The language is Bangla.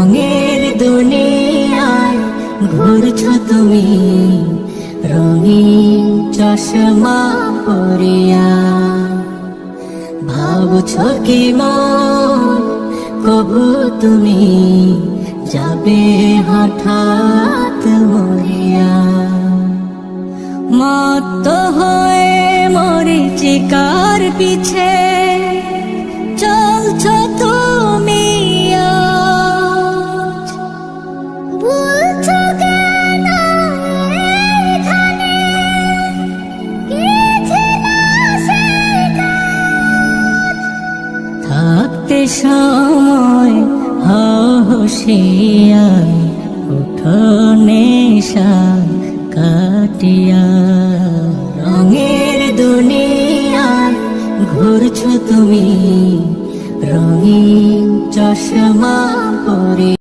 রঙের দুনিয়ায় ঘুরছো তুমি, রঙিন চশমা পরিয়া। ভাবছো কি মন কবু তুমি যাবে হঠাৎ মরিয়া। মত্ত হয়ে মরীচিকার পিছে চলছো তুমি আজ। বলছো কেন এখানে কি ছিল সেটা? থাকতে সময় হুঁশিয়ার, উঠো নেশা কাটিয়া। রঙের দুনিয়ায় ঘুরছো তুমি, রঙিন চশমা পরে।